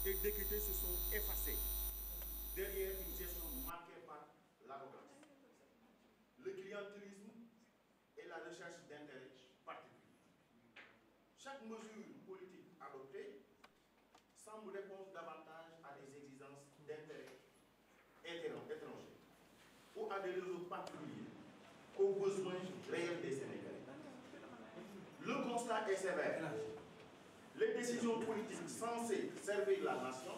et d'équité se sont effacés derrière une gestion marquée par l'arrogance, le clientélisme et la recherche d'intérêts particuliers. Chaque mesure politique adoptée semble répondre davantage à des exigences d'intérêts étrangers ou à des réseaux particuliers qu'aux besoins réels des Sénégalais. Le constat est sévère. Les décisions politiques censées servir la nation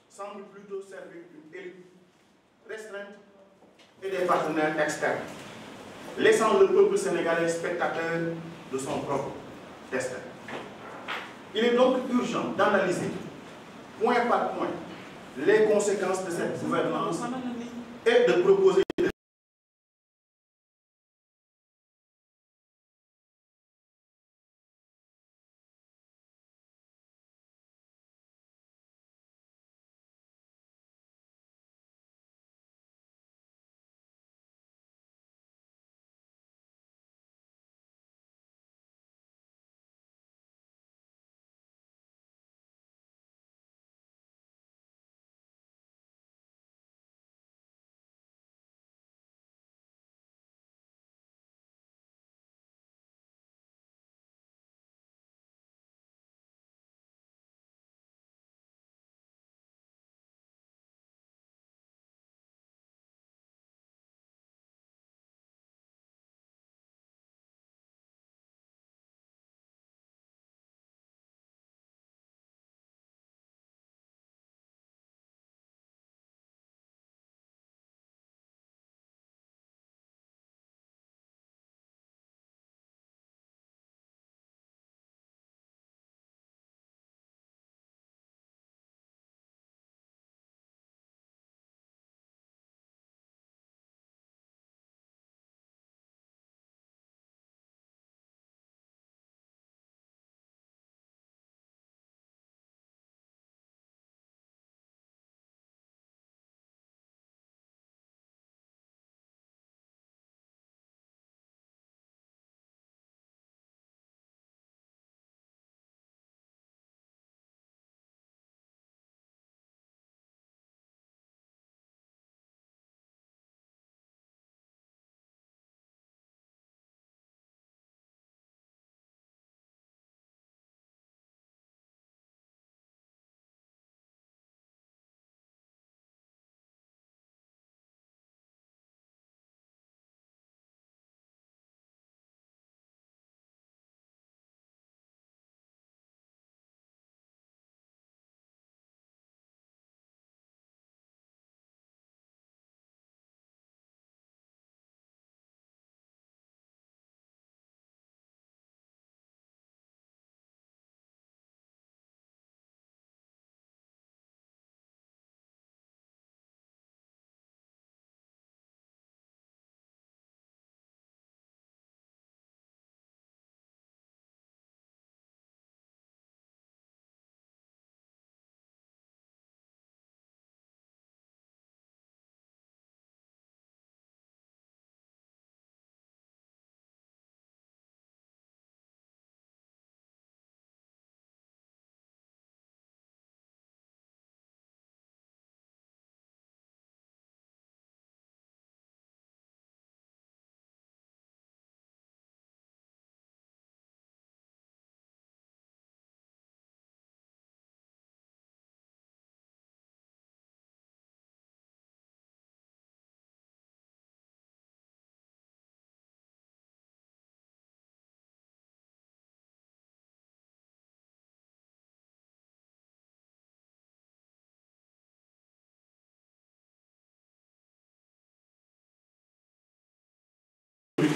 semblent plutôt servir une élite restreinte et des partenaires externes, laissant le peuple sénégalais spectateur de son propre destin. Il est donc urgent d'analyser, point par point, les conséquences de cette gouvernance et de proposer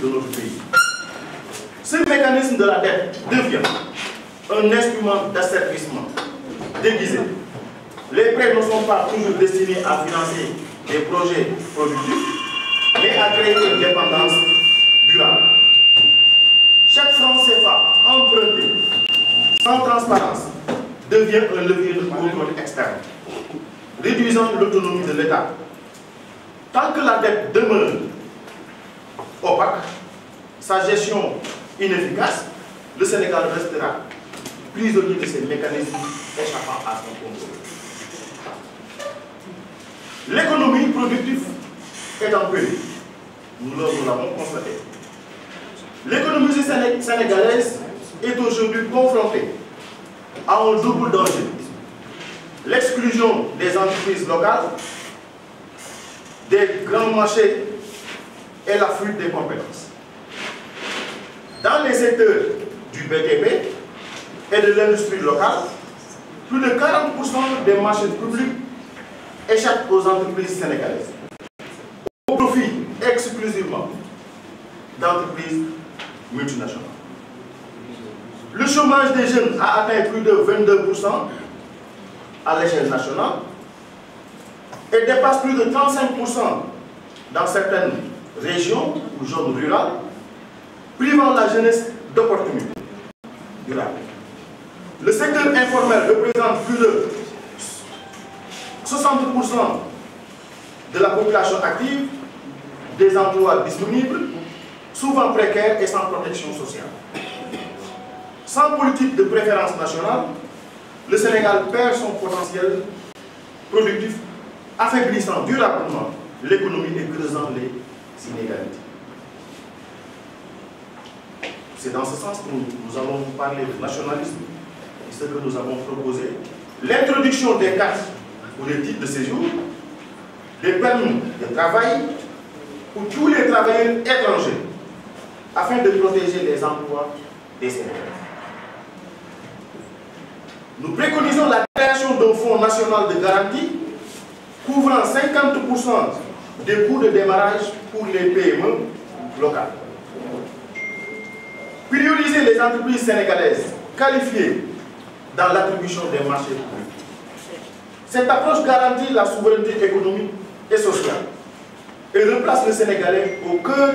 de notre pays. Ce mécanisme de la dette devient un instrument d'asservissement déguisé. Les prêts ne sont pas toujours destinés à financer des projets productifs, mais à créer une dépendance durable. Chaque franc CFA emprunté sans transparence devient un levier de contrôle externe, réduisant l'autonomie de l'État. Tant que la dette demeure opaque, sa gestion inefficace, le Sénégal restera prisonnier de ces mécanismes échappant à son contrôle. L'économie productive est en péril. Nous l'avons constaté. L'économie sénégalaise est aujourd'hui confrontée à un double danger. L'exclusion des entreprises locales, des grands marchés et la fuite des compétences. Dans les secteurs du BTP et de l'industrie locale, plus de 40% des marchés publics échappent aux entreprises sénégalaises, au profit exclusivement d'entreprises multinationales. Le chômage des jeunes a atteint plus de 22% à l'échelle nationale et dépasse plus de 35% dans certaines régions ou zones rurales, privant la jeunesse d'opportunités durables. Le secteur informel représente plus de 60% de la population active, des emplois disponibles, souvent précaires et sans protection sociale. Sans politique de préférence nationale, le Sénégal perd son potentiel productif, affaiblissant durablement l'économie et creusant les inégalités. C'est dans ce sens que nous allons parler de nationalisme et ce que nous avons proposé. L'introduction des cartes ou des titres de séjour, des permis de travail pour tous les travailleurs étrangers, afin de protéger les emplois des Sénégalais. Nous préconisons la création d'un fonds national de garantie couvrant 50% des coûts de démarrage pour les PME locales. Prioriser les entreprises sénégalaises qualifiées dans l'attribution des marchés publics. Cette approche garantit la souveraineté économique et sociale et replace le Sénégalais au cœur